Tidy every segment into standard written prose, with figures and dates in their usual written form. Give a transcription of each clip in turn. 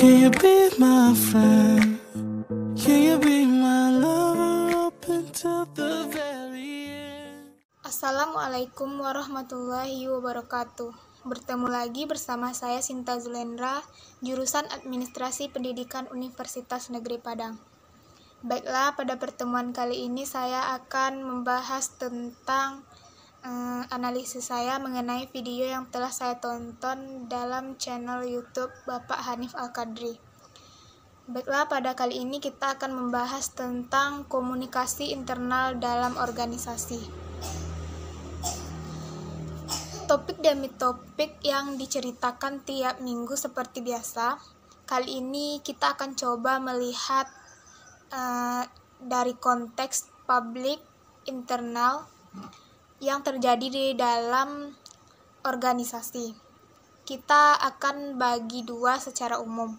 Can you be my friend? Can you be my lover up until the very end? Assalamualaikum warahmatullahi wabarakatuh. Bertemu lagi bersama saya Sinta Zulendra, jurusan Administrasi Pendidikan Universitas Negeri Padang. Baiklah, pada pertemuan kali ini saya akan membahas tentang analisis saya mengenai video yang telah saya tonton dalam channel YouTube Bapak Hanif Al-Qadri. Baiklah, pada kali ini kita akan membahas tentang komunikasi internal dalam organisasi. Topik demi topik yang diceritakan tiap minggu seperti biasa. Kali ini kita akan coba melihat dari konteks publik internal yang terjadi di dalam organisasi. Kita akan bagi dua secara umum.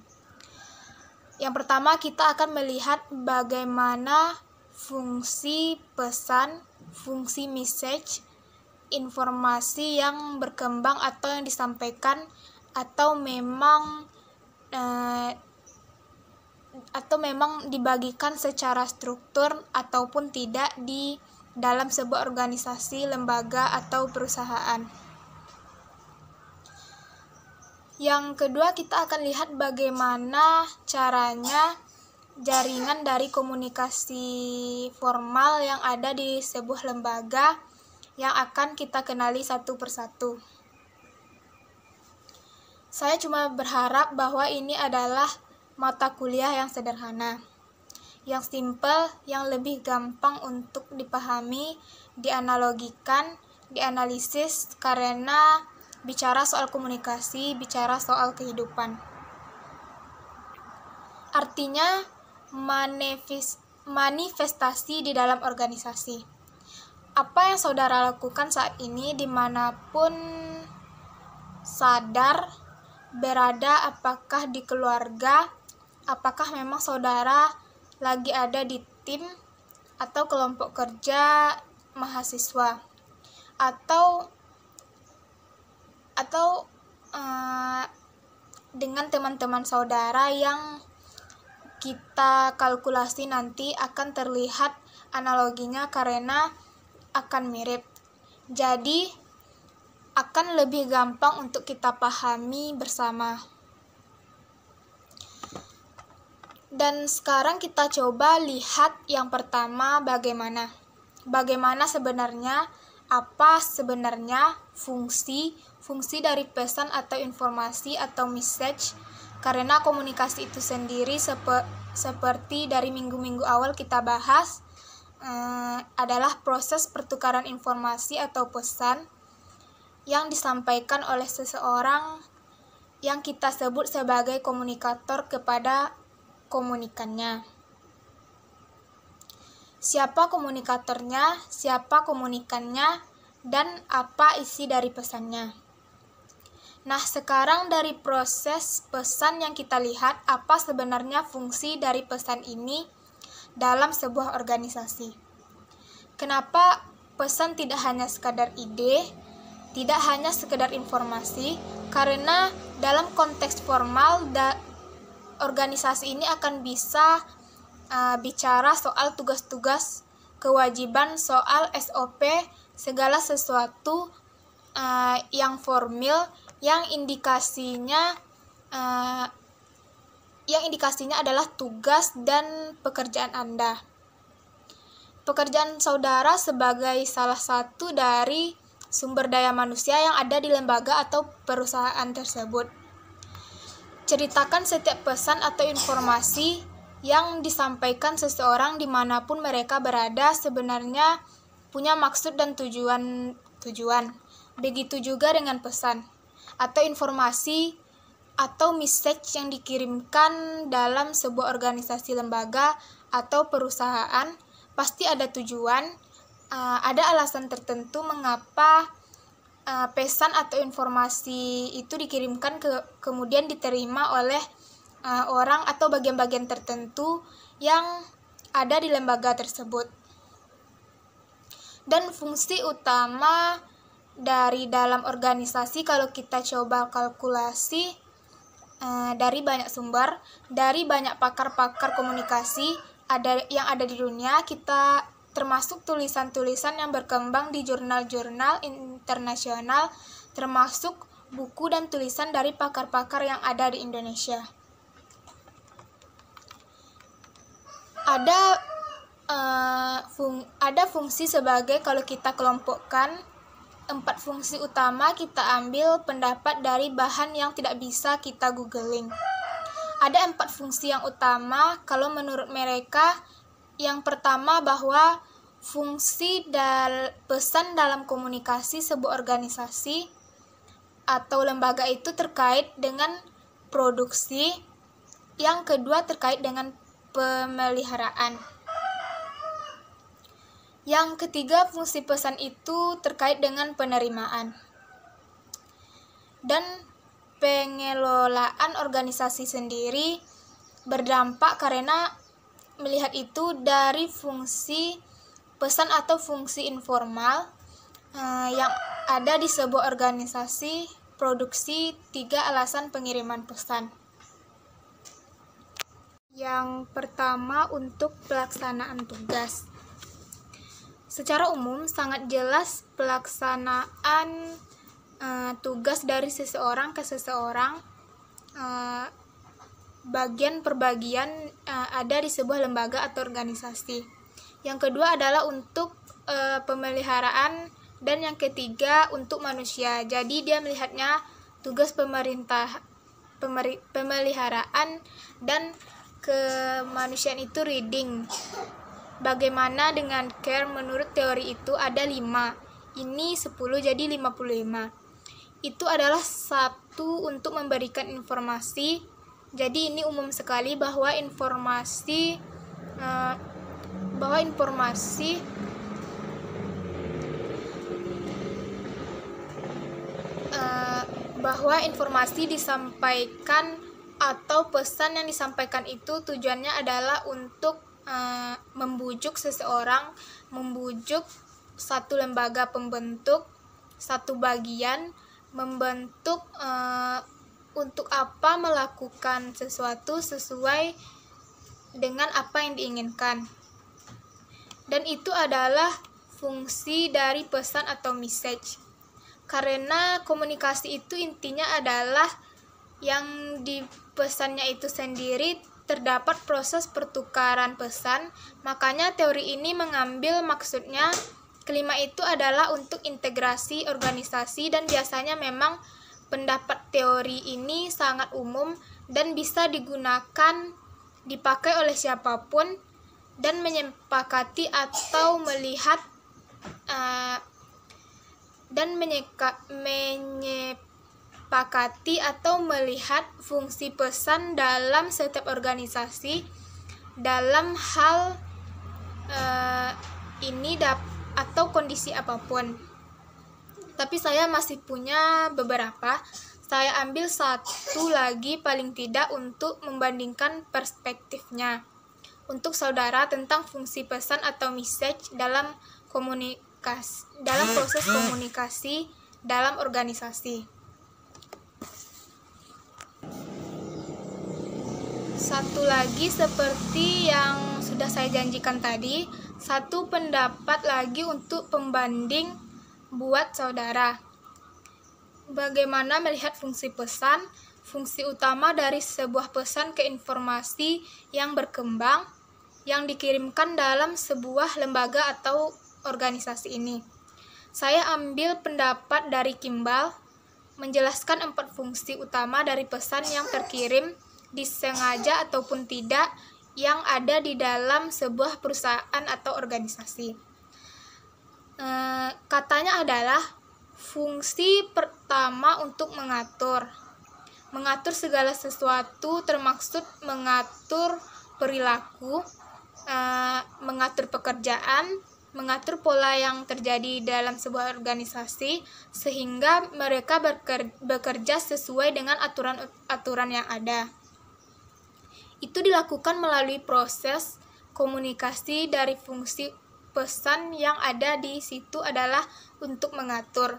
Yang pertama, kita akan melihat bagaimana fungsi pesan, fungsi message, informasi yang berkembang atau yang disampaikan atau memang dibagikan secara struktur ataupun tidak di dalam sebuah organisasi, lembaga, atau perusahaan. Yang kedua, kita akan lihat bagaimana caranya jaringan dari komunikasi formal yang ada di sebuah lembaga yang akan kita kenali satu persatu. Saya cuma berharap bahwa ini adalah mata kuliah yang sederhana, yang simple, yang lebih gampang untuk dipahami, dianalogikan, dianalisis, karena bicara soal komunikasi, bicara soal kehidupan. Artinya, manifestasi di dalam organisasi. Apa yang saudara lakukan saat ini dimanapun sadar berada, apakah di keluarga, apakah memang saudara lagi ada di tim atau kelompok kerja mahasiswa atau dengan teman-teman saudara yang kita kalkulasi nanti akan terlihat analoginya karena akan mirip. Jadi akan lebih gampang untuk kita pahami bersama. Dan sekarang kita coba lihat yang pertama bagaimana sebenarnya, apa sebenarnya fungsi dari pesan atau informasi atau message, karena komunikasi itu sendiri seperti dari minggu-minggu awal kita bahas adalah proses pertukaran informasi atau pesan yang disampaikan oleh seseorang yang kita sebut sebagai komunikator kepada komunikannya. Siapa komunikatornya, siapa komunikannya, dan apa isi dari pesannya. Nah, sekarang dari proses pesan yang kita lihat, apa sebenarnya fungsi dari pesan ini dalam sebuah organisasi. Kenapa pesan tidak hanya sekadar ide, tidak hanya sekedar informasi, karena dalam konteks formal organisasi ini akan bisa bicara soal tugas-tugas, kewajiban, soal SOP, segala sesuatu yang formal, yang indikasinya adalah tugas dan pekerjaan Anda. Pekerjaan saudara sebagai salah satu dari sumber daya manusia yang ada di lembaga atau perusahaan tersebut. Ceritakan setiap pesan atau informasi yang disampaikan seseorang dimanapun mereka berada sebenarnya punya maksud dan tujuan. Begitu juga dengan pesan atau informasi atau message yang dikirimkan dalam sebuah organisasi, lembaga, atau perusahaan, pasti ada tujuan, ada alasan tertentu mengapa pesan atau informasi itu dikirimkan kemudian diterima oleh orang atau bagian-bagian tertentu yang ada di lembaga tersebut. Dan fungsi utama dari dalam organisasi, kalau kita coba kalkulasi, dari banyak sumber, dari banyak pakar-pakar komunikasi yang ada di dunia, kita termasuk tulisan-tulisan yang berkembang di jurnal-jurnal internasional, termasuk buku dan tulisan dari pakar-pakar yang ada di Indonesia. Ada fungsi sebagai, kalau kita kelompokkan 4 fungsi utama, kita ambil pendapat dari bahan yang tidak bisa kita googling. Ada 4 fungsi yang utama kalau menurut mereka. Yang pertama, bahwa fungsi pesan dalam komunikasi sebuah organisasi atau lembaga itu terkait dengan produksi. Yang kedua, terkait dengan pemeliharaan. Yang ketiga, fungsi pesan itu terkait dengan penerimaan dan pengelolaan organisasi sendiri berdampak karena melihat itu dari fungsi pesan atau fungsi informal yang ada di sebuah organisasi produksi. 3 alasan pengiriman pesan. Yang pertama, untuk pelaksanaan tugas. Secara umum sangat jelas pelaksanaan tugas dari seseorang ke seseorang, bagian per bagian ada di sebuah lembaga atau organisasi. Yang kedua adalah untuk pemeliharaan, dan yang ketiga untuk manusia. Jadi dia melihatnya tugas pemeliharaan dan kemanusiaan itu reading. Bagaimana dengan care? Menurut teori itu ada 5. Ini 10 jadi 55. Itu adalah 1 untuk memberikan informasi. Jadi ini umum sekali bahwa informasi disampaikan atau pesan yang disampaikan itu tujuannya adalah untuk membujuk seseorang, membujuk satu lembaga pembentuk, satu bagian, membentuk untuk apa melakukan sesuatu sesuai dengan apa yang diinginkan. Dan itu adalah fungsi dari pesan atau message. Karena komunikasi itu intinya adalah yang di pesannya itu sendiri terdapat proses pertukaran pesan. Makanya teori ini mengambil maksudnya kelima itu adalah untuk integrasi organisasi, dan biasanya memang pendapat teori ini sangat umum dan bisa dipakai oleh siapapun dan menyepakati atau melihat fungsi pesan dalam setiap organisasi dalam hal ini atau kondisi apapun. Tapi saya masih punya beberapa. Saya ambil 1 lagi paling tidak untuk membandingkan perspektifnya untuk saudara tentang fungsi pesan atau message dalam proses komunikasi dalam organisasi. 1 lagi seperti yang sudah saya janjikan tadi, 1 pendapat lagi untuk pembanding buat saudara. Bagaimana melihat fungsi pesan? Fungsi utama dari sebuah pesan ke informasi yang berkembang yang dikirimkan dalam sebuah lembaga atau organisasi ini. Saya ambil pendapat dari Kimball menjelaskan 4 fungsi utama dari pesan yang terkirim disengaja ataupun tidak yang ada di dalam sebuah perusahaan atau organisasi. Katanya adalah fungsi pertama untuk mengatur segala sesuatu, termaksud mengatur perilaku, mengatur pekerjaan, mengatur pola yang terjadi dalam sebuah organisasi sehingga mereka bekerja sesuai dengan aturan-aturan yang ada. Itu dilakukan melalui proses komunikasi. Dari fungsi pesan yang ada di situ adalah untuk mengatur.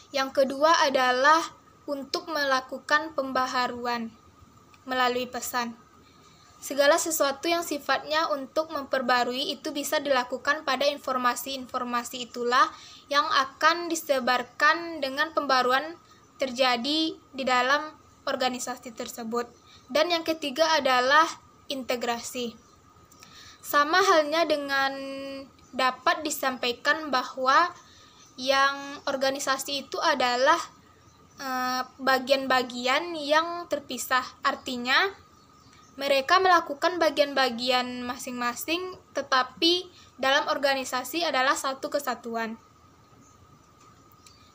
Yang kedua adalah untuk melakukan pembaharuan melalui pesan. Segala sesuatu yang sifatnya untuk memperbarui itu bisa dilakukan pada informasi-informasi itulah yang akan disebarkan dengan pembaruan terjadi di dalam organisasi tersebut. Dan yang ketiga adalah integrasi. Sama halnya dengan dapat disampaikan bahwa yang organisasi itu adalah bagian-bagian yang terpisah. Artinya mereka melakukan bagian-bagian masing-masing, tetapi dalam organisasi adalah satu kesatuan.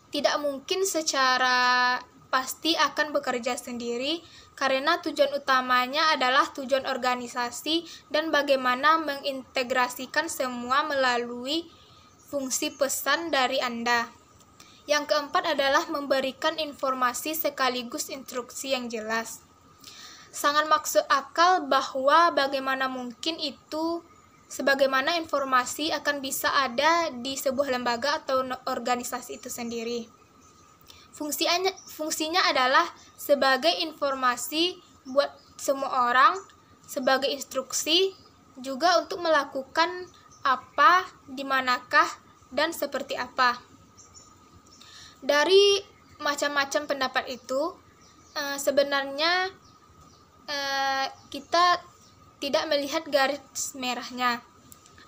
Tidak mungkin secara pasti akan bekerja sendiri, karena tujuan utamanya adalah tujuan organisasi dan bagaimana mengintegrasikan semua melalui fungsi pesan dari Anda. Yang keempat adalah memberikan informasi sekaligus instruksi yang jelas. Sangat masuk akal bahwa bagaimana mungkin itu, sebagaimana informasi akan bisa ada di sebuah lembaga atau organisasi itu sendiri. Fungsinya adalah sebagai informasi buat semua orang, sebagai instruksi, juga untuk melakukan apa, di manakah, dan seperti apa. Dari macam-macam pendapat itu, sebenarnya kita tidak melihat garis merahnya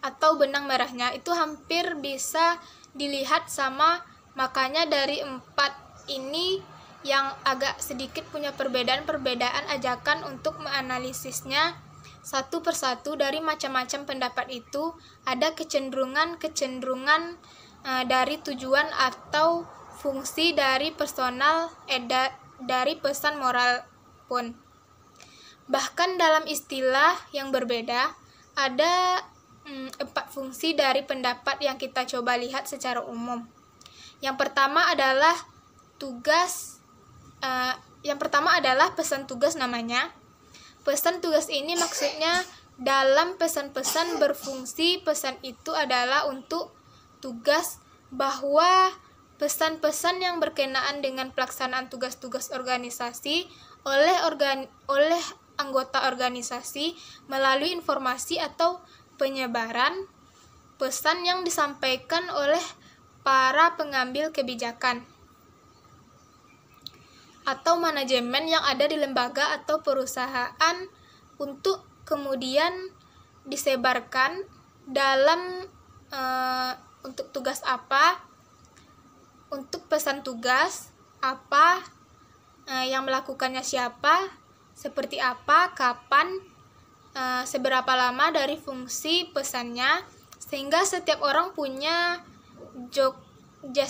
atau benang merahnya, itu hampir bisa dilihat sama. Makanya dari 4 ini yang agak sedikit punya perbedaan ajakan untuk menganalisisnya satu persatu. Dari macam-macam pendapat itu ada kecenderungan dari tujuan atau fungsi dari personal dari pesan moral pun. Bahkan dalam istilah yang berbeda, ada 4 fungsi dari pendapat yang kita coba lihat secara umum. Yang pertama adalah pesan tugas namanya. Pesan tugas ini maksudnya dalam pesan-pesan berfungsi. Pesan itu adalah untuk tugas, bahwa pesan-pesan yang berkenaan dengan pelaksanaan tugas-tugas organisasi oleh anggota organisasi melalui informasi atau penyebaran pesan yang disampaikan oleh para pengambil kebijakan atau manajemen yang ada di lembaga atau perusahaan untuk kemudian disebarkan dalam untuk tugas apa, untuk pesan tugas apa, yang melakukannya siapa, seperti apa, kapan, seberapa lama dari fungsi pesannya, sehingga setiap orang punya jobnya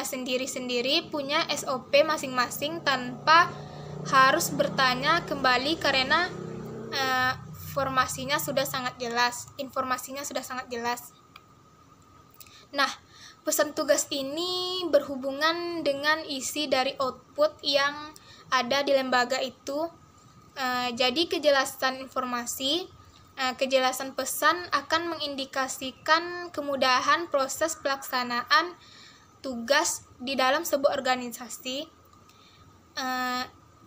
sendiri-sendiri, punya SOP masing-masing tanpa harus bertanya kembali karena informasinya sudah sangat jelas. Nah, pesan tugas ini berhubungan dengan isi dari output yang ada di lembaga itu. Jadi kejelasan informasi, kejelasan pesan akan mengindikasikan kemudahan proses pelaksanaan tugas di dalam sebuah organisasi.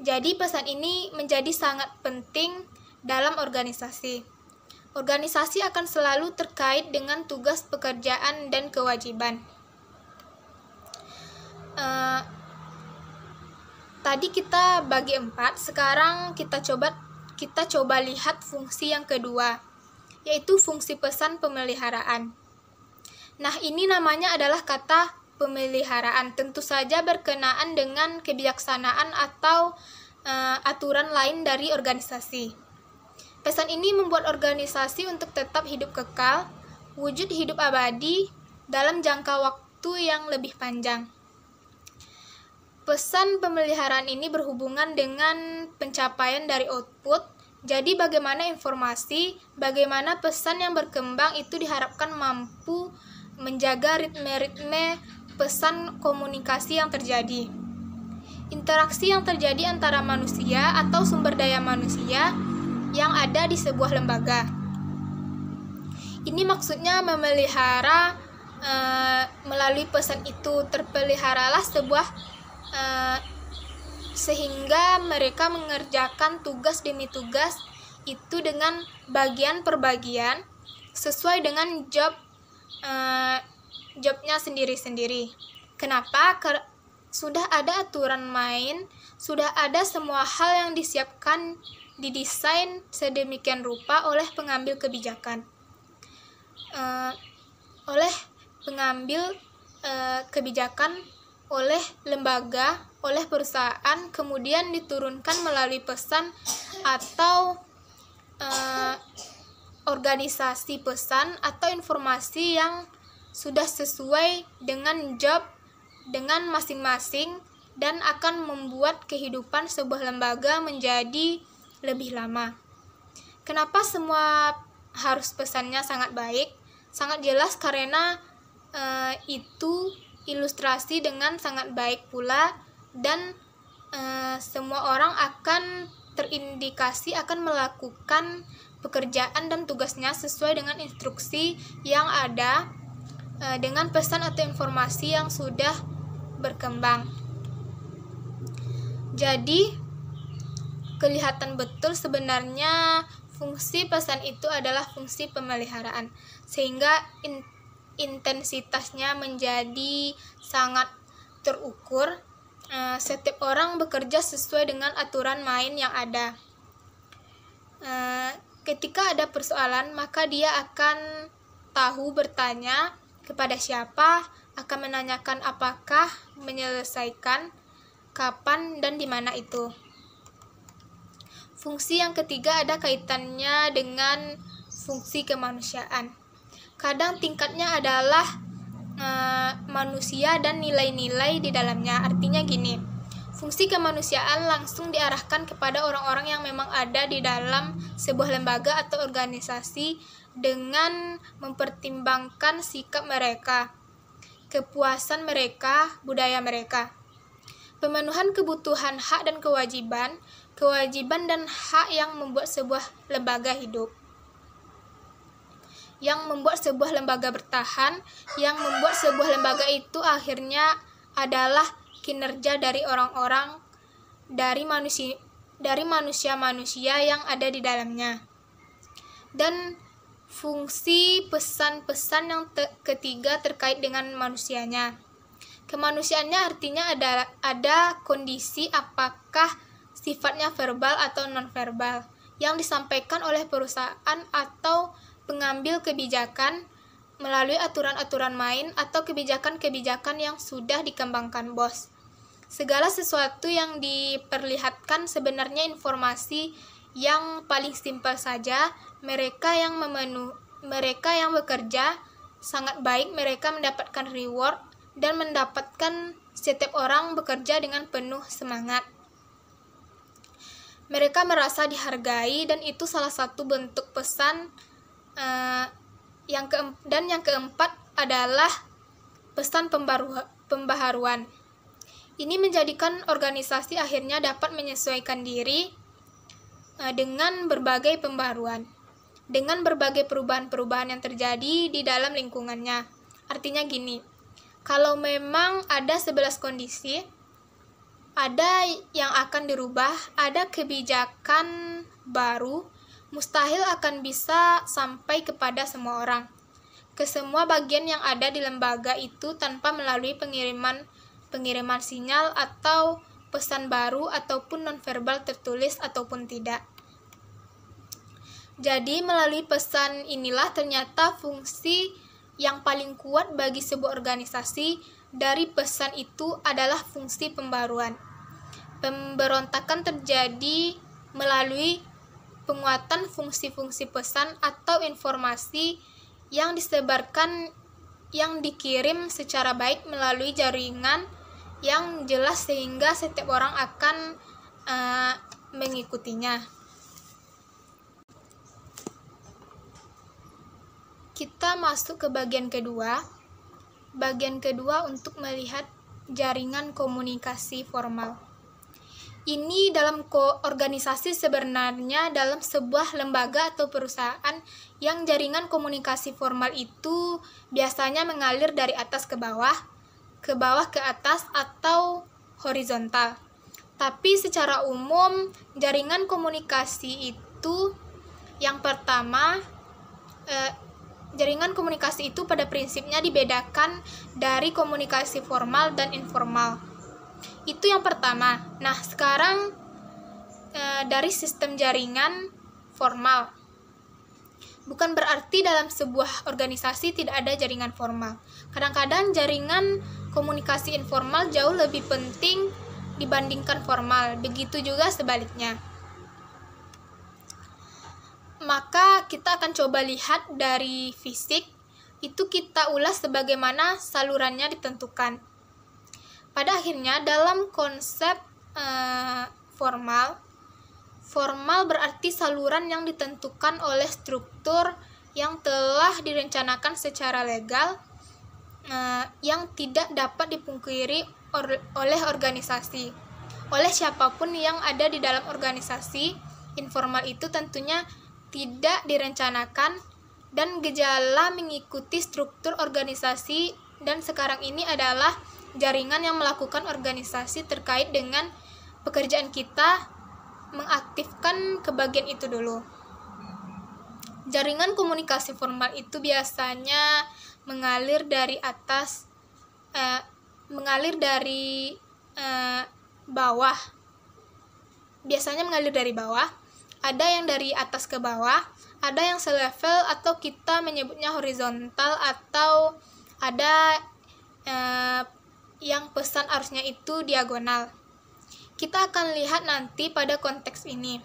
Jadi pesan ini menjadi sangat penting dalam organisasi. Organisasi akan selalu terkait dengan tugas, pekerjaan, dan kewajiban. Tadi kita bagi 4, sekarang kita coba lihat fungsi yang kedua, yaitu fungsi pesan pemeliharaan. Nah, ini namanya adalah kata pemeliharaan, tentu saja berkenaan dengan kebijaksanaan atau aturan lain dari organisasi. Pesan ini membuat organisasi untuk tetap hidup kekal, wujud hidup abadi dalam jangka waktu yang lebih panjang. Pesan pemeliharaan ini berhubungan dengan pencapaian dari output. Jadi bagaimana informasi, bagaimana pesan yang berkembang itu diharapkan mampu menjaga ritme-ritme pesan komunikasi yang terjadi. Interaksi yang terjadi antara manusia atau sumber daya manusia yang ada di sebuah lembaga. Ini maksudnya memelihara melalui pesan itu terpeliharalah sebuah sehingga mereka mengerjakan tugas demi tugas itu dengan bagian per bagian sesuai dengan jobnya sendiri-sendiri. Kenapa? Sudah ada aturan main, sudah ada semua hal yang disiapkan, didesain sedemikian rupa oleh pengambil kebijakan. Kebijakan oleh lembaga, oleh perusahaan, kemudian diturunkan melalui pesan atau organisasi pesan atau informasi yang sudah sesuai dengan job dengan masing-masing dan akan membuat kehidupan sebuah lembaga menjadi lebih lama. Kenapa semua harus pesannya sangat baik? Sangat jelas karena itu ilustrasi dengan sangat baik pula dan semua orang akan terindikasi akan melakukan pekerjaan dan tugasnya sesuai dengan instruksi yang ada dengan pesan atau informasi yang sudah berkembang. Jadi kelihatan betul sebenarnya fungsi pesan itu adalah fungsi pemeliharaan, sehingga intensitasnya menjadi sangat terukur. Setiap orang bekerja sesuai dengan aturan main yang ada. Ketika ada persoalan, maka dia akan tahu bertanya kepada siapa, akan menanyakan apakah, menyelesaikan, kapan, dan di mana itu. Fungsi yang ketiga ada kaitannya dengan fungsi kemanusiaan. Kadang tingkatnya adalah manusia dan nilai-nilai di dalamnya. Artinya gini, fungsi kemanusiaan langsung diarahkan kepada orang-orang yang memang ada di dalam sebuah lembaga atau organisasi dengan mempertimbangkan sikap mereka, kepuasan mereka, budaya mereka. Pemenuhan kebutuhan hak dan kewajiban dan hak yang membuat sebuah lembaga hidup, yang membuat sebuah lembaga bertahan, yang membuat sebuah lembaga itu akhirnya adalah kinerja dari orang-orang, dari manusia-manusia yang ada di dalamnya. Dan fungsi pesan-pesan yang ketiga terkait dengan manusianya. Kemanusiaannya artinya ada kondisi apakah sifatnya verbal atau non-verbal yang disampaikan oleh perusahaan atau pengambil kebijakan melalui aturan-aturan main atau kebijakan-kebijakan yang sudah dikembangkan bos. Segala sesuatu yang diperlihatkan sebenarnya informasi yang paling simpel saja. Mereka yang bekerja sangat baik, mereka mendapatkan reward dan mendapatkan setiap orang bekerja dengan penuh semangat. Mereka merasa dihargai dan itu salah satu bentuk pesan. Yang keempat adalah pesan pembaharuan. Ini menjadikan organisasi akhirnya dapat menyesuaikan diri dengan berbagai pembaharuan, dengan berbagai perubahan-perubahan yang terjadi di dalam lingkungannya. Artinya gini, kalau memang ada 11 kondisi, ada yang akan dirubah, ada kebijakan baru, mustahil akan bisa sampai kepada semua orang, ke semua bagian yang ada di lembaga itu tanpa melalui pengiriman sinyal atau pesan baru ataupun nonverbal tertulis ataupun tidak. Jadi melalui pesan inilah ternyata fungsi yang paling kuat bagi sebuah organisasi dari pesan itu adalah fungsi pembaruan. Pemberontakan terjadi melalui penguatan fungsi-fungsi pesan atau informasi yang disebarkan, yang dikirim secara baik melalui jaringan yang jelas sehingga setiap orang akan mengikutinya. Kita masuk ke bagian kedua. Bagian kedua untuk melihat jaringan komunikasi formal. Ini dalam organisasi sebenarnya dalam sebuah lembaga atau perusahaan yang jaringan komunikasi formal itu biasanya mengalir dari atas ke bawah ke atas, atau horizontal. Tapi secara umum, jaringan komunikasi itu yang pertama, jaringan komunikasi itu pada prinsipnya dibedakan dari komunikasi formal dan informal. Itu yang pertama. Nah, sekarang dari sistem jaringan formal. Bukan berarti dalam sebuah organisasi tidak ada jaringan formal. Kadang-kadang jaringan komunikasi informal jauh lebih penting dibandingkan formal. Begitu juga sebaliknya. Maka kita akan coba lihat dari fisik, itu kita ulas sebagaimana salurannya ditentukan. Pada akhirnya dalam konsep formal berarti saluran yang ditentukan oleh struktur yang telah direncanakan secara legal, yang tidak dapat dipungkiri oleh organisasi, oleh siapapun yang ada di dalam organisasi. Informal itu tentunya tidak direncanakan dan gejala mengikuti struktur organisasi, dan sekarang ini adalah jaringan yang melakukan organisasi terkait dengan pekerjaan kita, mengaktifkan kebagian itu dulu. Jaringan komunikasi formal itu biasanya mengalir dari bawah. Biasanya mengalir dari bawah. Ada yang dari atas ke bawah, ada yang selevel atau kita menyebutnya horizontal, atau ada yang pesan arusnya itu diagonal. Kita akan lihat nanti pada konteks ini.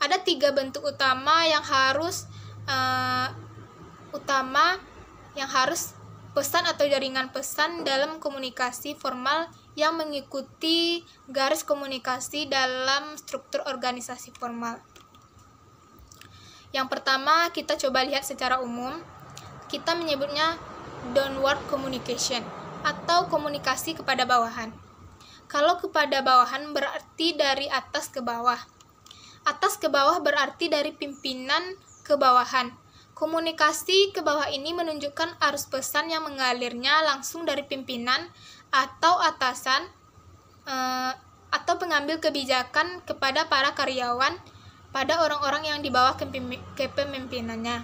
Ada 3 bentuk utama yang harus pesan atau jaringan pesan dalam komunikasi formal yang mengikuti garis komunikasi dalam struktur organisasi formal. Yang pertama, kita coba lihat secara umum. Kita menyebutnya downward communication atau komunikasi kepada bawahan. Kalau kepada bawahan berarti dari atas ke bawah. Atas ke bawah berarti dari pimpinan ke bawahan. Komunikasi ke bawah ini menunjukkan arus pesan yang mengalirnya langsung dari pimpinan atau atasan atau pengambil kebijakan kepada para karyawan, pada orang-orang yang di bawah kepemimpinannya.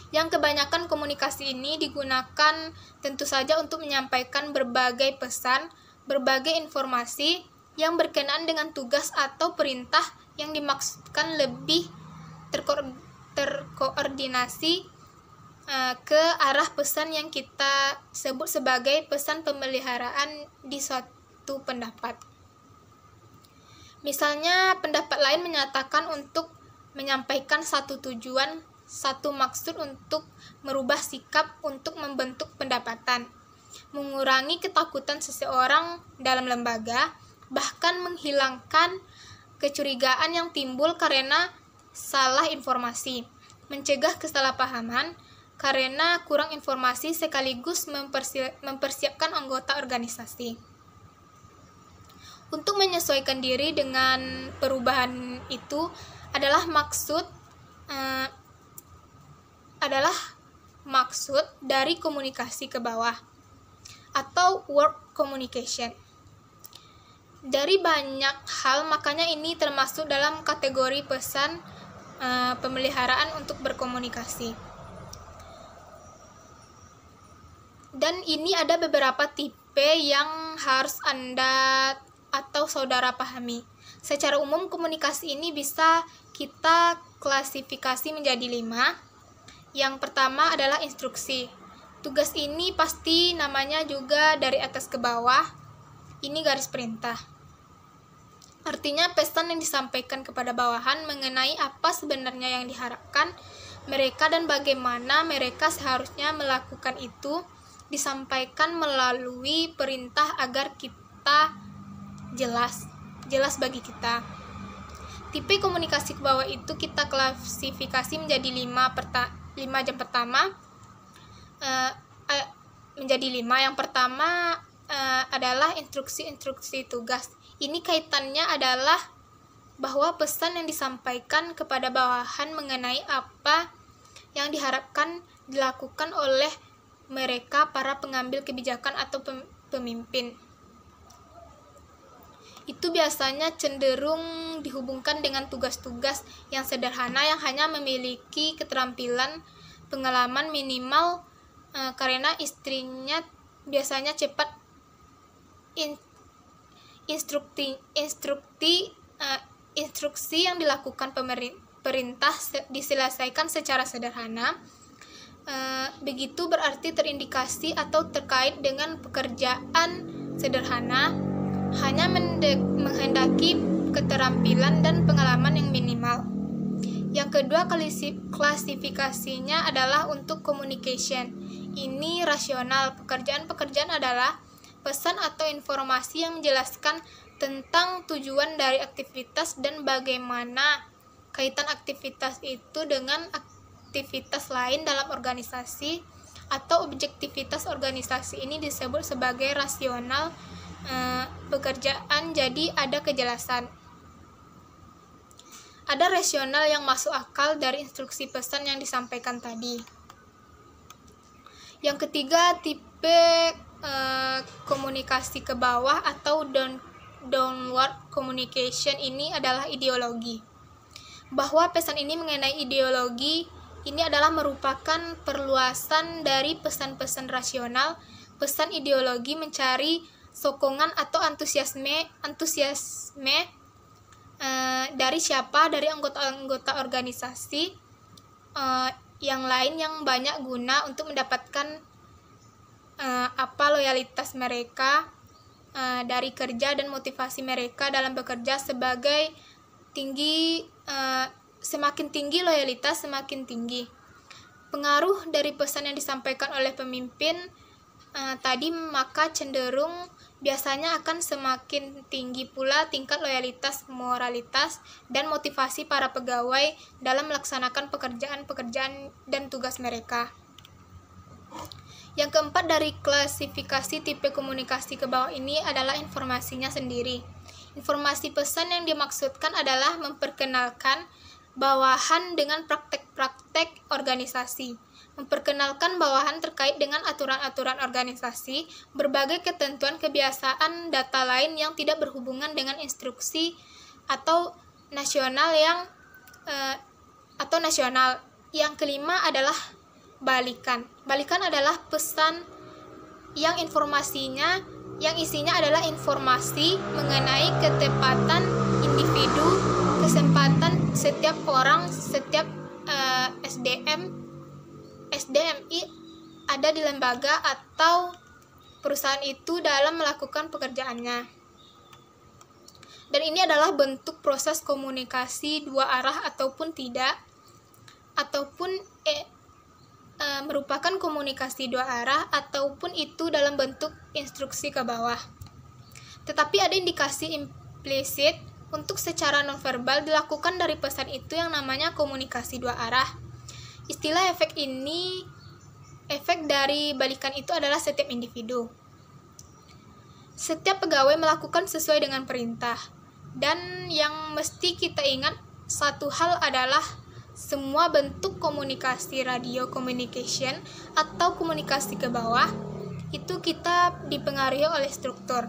Yang kebanyakan komunikasi ini digunakan tentu saja untuk menyampaikan berbagai pesan, berbagai informasi yang berkenaan dengan tugas atau perintah yang dimaksudkan lebih terkoordinasi ke arah pesan yang kita sebut sebagai pesan pemeliharaan di suatu pendapat. Misalnya, pendapat lain menyatakan untuk menyampaikan satu tujuan, satu maksud untuk merubah sikap untuk membentuk pendapatan, mengurangi ketakutan seseorang dalam lembaga, bahkan menghilangkan kecurigaan yang timbul karena salah informasi, mencegah kesalahpahaman karena kurang informasi, sekaligus mempersiapkan anggota organisasi. Untuk menyesuaikan diri dengan perubahan itu adalah maksud dari komunikasi ke bawah atau work communication. Dari banyak hal, makanya ini termasuk dalam kategori pesan pemeliharaan untuk berkomunikasi. Dan ini ada beberapa tipe yang harus Anda atau saudara pahami. Secara umum, komunikasi ini bisa kita klasifikasi menjadi 5. Yang pertama adalah instruksi. Tugas ini pasti namanya juga dari atas ke bawah. Ini garis perintah. Artinya pesan yang disampaikan kepada bawahan mengenai apa sebenarnya yang diharapkan mereka dan bagaimana mereka seharusnya melakukan itu disampaikan melalui perintah agar kita jelas bagi kita. Tipe komunikasi ke bawah itu kita klasifikasi menjadi 5 jam pertama. Menjadi 5. Yang pertama adalah instruksi tugas. Ini kaitannya adalah bahwa pesan yang disampaikan kepada bawahan mengenai apa yang diharapkan dilakukan oleh mereka para pengambil kebijakan atau pemimpin. itu biasanya cenderung dihubungkan dengan tugas-tugas yang sederhana yang hanya memiliki keterampilan pengalaman minimal, karena istrinya biasanya cepat instruksi yang dilakukan perintah diselesaikan secara sederhana. Begitu berarti terindikasi atau terkait dengan pekerjaan sederhana, hanya menghendaki keterampilan dan pengalaman yang minimal. Yang kedua klasifikasinya adalah untuk communication. Ini rasional. Pekerjaan adalah pesan atau informasi yang menjelaskan tentang tujuan dari aktivitas dan bagaimana kaitan aktivitas itu dengan aktivitas lain dalam organisasi, atau objektivitas organisasi ini disebut sebagai rasional pekerjaan. Jadi ada kejelasan. Ada rasional yang masuk akal dari instruksi pesan yang disampaikan tadi. Yang ketiga, tipe komunikasi ke bawah atau downward communication ini adalah ideologi. Bahwa pesan ini mengenai ideologi ini adalah merupakan perluasan dari pesan-pesan rasional. Pesan ideologi mencari sokongan atau antusiasme dari siapa? Dari anggota-anggota organisasi yang lain yang banyak guna untuk mendapatkan loyalitas mereka dari kerja dan motivasi mereka dalam bekerja sebagai tinggi. Semakin tinggi loyalitas, semakin tinggi pengaruh dari pesan yang disampaikan oleh pemimpin tadi, maka cenderung biasanya akan semakin tinggi pula tingkat loyalitas, moralitas, dan motivasi para pegawai dalam melaksanakan pekerjaan dan tugas mereka. Yang keempat dari klasifikasi tipe komunikasi ke bawah ini adalah informasinya sendiri. Informasi pesan yang dimaksudkan adalah memperkenalkan bawahan dengan praktek-praktek organisasi, memperkenalkan bawahan terkait dengan aturan-aturan organisasi, berbagai ketentuan, kebiasaan, data lain yang tidak berhubungan dengan instruksi atau nasional nasional. Yang kelima adalah balikan. Balikan adalah pesan yang isinya adalah informasi mengenai ketepatan individu, kesempatan setiap orang, setiap SDMI ada di lembaga atau perusahaan itu dalam melakukan pekerjaannya. Dan ini adalah bentuk proses komunikasi dua arah ataupun tidak, ataupun merupakan komunikasi dua arah, ataupun itu dalam bentuk instruksi ke bawah. Tetapi ada indikasi implisit untuk secara nonverbal dilakukan dari pesan itu yang namanya komunikasi dua arah. Istilah efek dari balikan itu adalah setiap individu. Setiap pegawai melakukan sesuai dengan perintah. Dan yang mesti kita ingat satu hal adalah semua bentuk komunikasi radio communication atau komunikasi ke bawah itu kita dipengaruhi oleh struktur,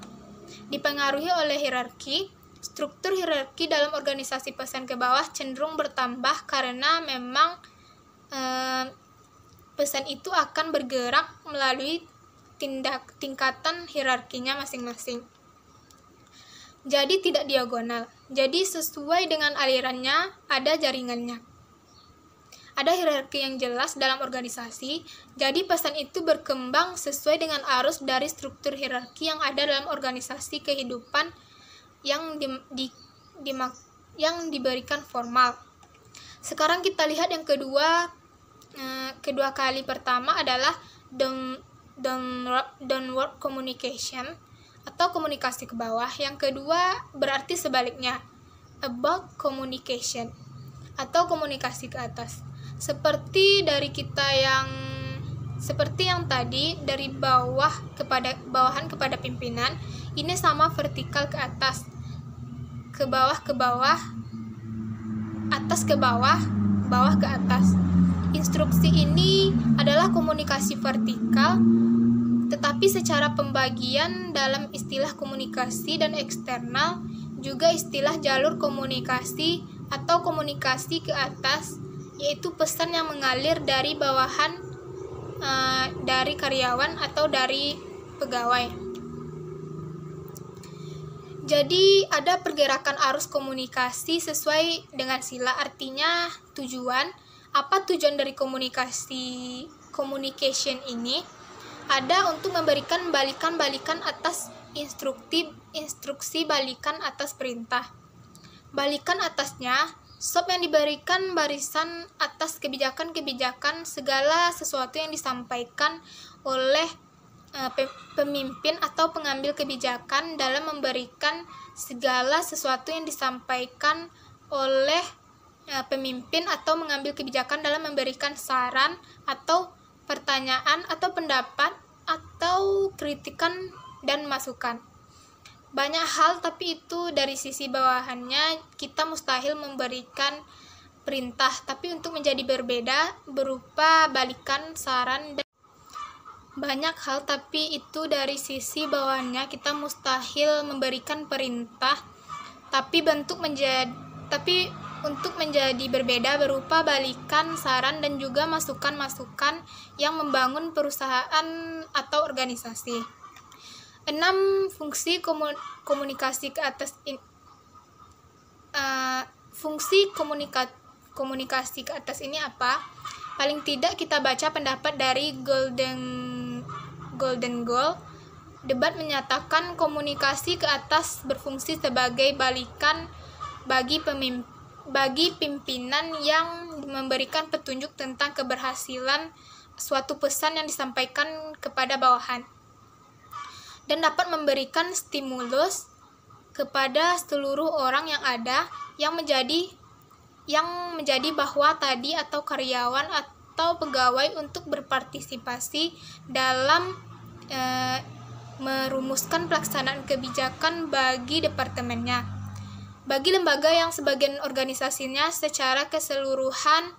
dipengaruhi oleh hierarki. Struktur hierarki dalam organisasi pesan ke bawah cenderung bertambah karena memang pesan itu akan bergerak melalui tingkatan hierarkinya masing-masing. Jadi tidak diagonal. Jadi sesuai dengan alirannya ada jaringannya. Ada hierarki yang jelas dalam organisasi, jadi pesan itu berkembang sesuai dengan arus dari struktur hierarki yang ada dalam organisasi kehidupan yang diberikan formal. Sekarang kita lihat yang kedua kali. Pertama adalah downward communication atau komunikasi ke bawah. Yang kedua berarti sebaliknya, about communication atau komunikasi ke atas. Seperti yang tadi, dari bawahan kepada pimpinan, ini sama vertikal ke atas, ke bawah, atas ke bawah, bawah ke atas. Instruksi ini adalah komunikasi vertikal, tetapi secara pembagian dalam istilah komunikasi dan eksternal, juga istilah jalur komunikasi atau komunikasi ke atas, yaitu pesan yang mengalir dari bawahan, dari karyawan atau dari pegawai. Jadi ada pergerakan arus komunikasi sesuai dengan sila, artinya tujuan. Apa tujuan dari communication ini? Ada untuk memberikan balikan atas instruksi balikan atas perintah. Balikan atasnya, sop yang diberikan barisan atas kebijakan-kebijakan segala sesuatu yang disampaikan oleh pemimpin atau pengambil kebijakan dalam memberikan segala sesuatu yang disampaikan oleh pemimpin atau mengambil kebijakan dalam memberikan saran atau pertanyaan atau pendapat atau kritikan dan masukan. Banyak hal, tapi itu dari sisi bawahannya kita mustahil memberikan perintah, tapi untuk menjadi berbeda berupa balikan, saran, dan banyak hal, tapi itu dari sisi bawahannya kita mustahil memberikan perintah, tapi untuk menjadi berbeda berupa balikan, saran, dan juga masukan-masukan yang membangun perusahaan atau organisasi. 6. Fungsi komunikasi ke atas komunikasi ke atas ini apa? Paling tidak kita baca pendapat dari Golden Goal. Debat menyatakan komunikasi ke atas berfungsi sebagai balikan bagi pimpinan yang memberikan petunjuk tentang keberhasilan suatu pesan yang disampaikan kepada bawahan, dan dapat memberikan stimulus kepada seluruh orang yang ada yang menjadi bahwa tadi atau karyawan atau pegawai untuk berpartisipasi dalam merumuskan pelaksanaan kebijakan bagi departemennya, bagi lembaga yang sebagian organisasinya secara keseluruhan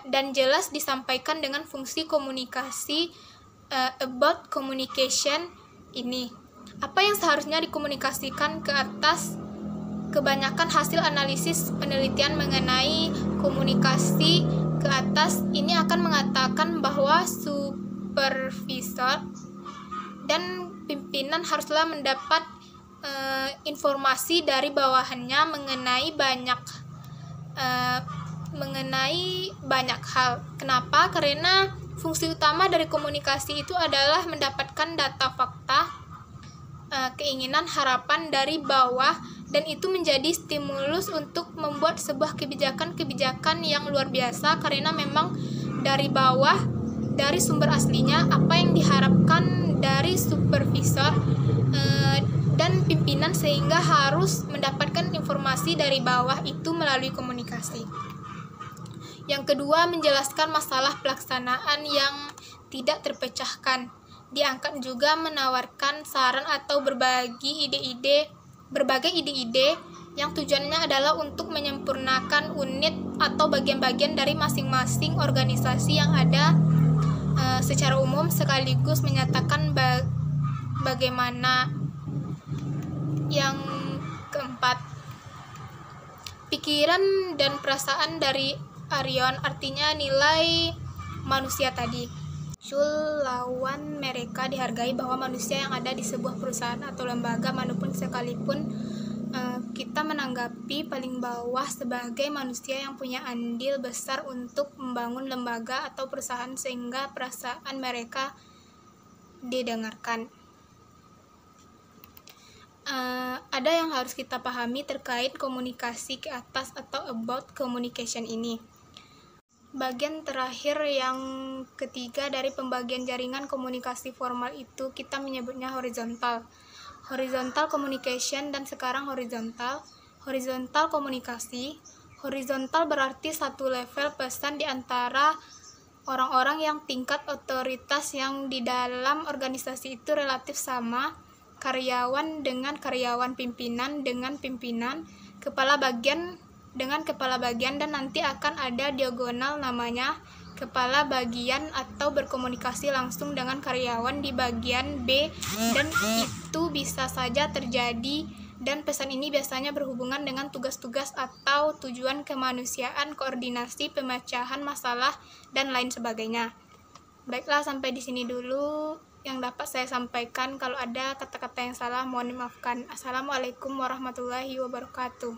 dan jelas disampaikan dengan fungsi komunikasi about communication ini. Apa yang seharusnya dikomunikasikan ke atas? Kebanyakan hasil analisis penelitian mengenai komunikasi ke atas ini akan mengatakan bahwa supervisor dan pimpinan haruslah mendapat informasi dari bawahannya mengenai banyak hal. Kenapa? Karena fungsi utama dari komunikasi itu adalah mendapatkan data fakta, keinginan, harapan dari bawah, dan itu menjadi stimulus untuk membuat sebuah kebijakan yang luar biasa, karena memang dari bawah, dari sumber aslinya, apa yang diharapkan dari supervisor dan pimpinan, sehingga harus mendapatkan informasi dari bawah itu melalui komunikasi. Yang kedua, menjelaskan masalah pelaksanaan yang tidak terpecahkan. Diangkat juga menawarkan saran atau berbagai ide-ide yang tujuannya adalah untuk menyempurnakan unit atau bagian-bagian dari masing-masing organisasi yang ada secara umum, sekaligus menyatakan bagaimana. Yang keempat, pikiran dan perasaan dari Arion, artinya nilai manusia tadi. Lawan mereka dihargai bahwa manusia yang ada di sebuah perusahaan atau lembaga manapun sekalipun, kita menanggapi paling bawah sebagai manusia yang punya andil besar untuk membangun lembaga atau perusahaan sehingga perasaan mereka didengarkan. Ada yang harus kita pahami terkait komunikasi ke atas atau about communication ini. Bagian terakhir yang ketiga dari pembagian jaringan komunikasi formal itu kita menyebutnya horizontal communication, dan sekarang horizontal komunikasi. Horizontal berarti satu level pesan di antara orang-orang yang tingkat otoritas yang di dalam organisasi itu relatif sama, karyawan dengan karyawan, pimpinan dengan pimpinan, kepala bagian dengan kepala bagian, dan nanti akan ada diagonal namanya kepala bagian atau berkomunikasi langsung dengan karyawan di bagian B, dan itu bisa saja terjadi dan pesan ini biasanya berhubungan dengan tugas-tugas atau tujuan kemanusiaan, koordinasi, pemecahan masalah, dan lain sebagainya. Baiklah, sampai di sini dulu yang dapat saya sampaikan. Kalau ada kata-kata yang salah, mohon dimaafkan. Assalamualaikum warahmatullahi wabarakatuh.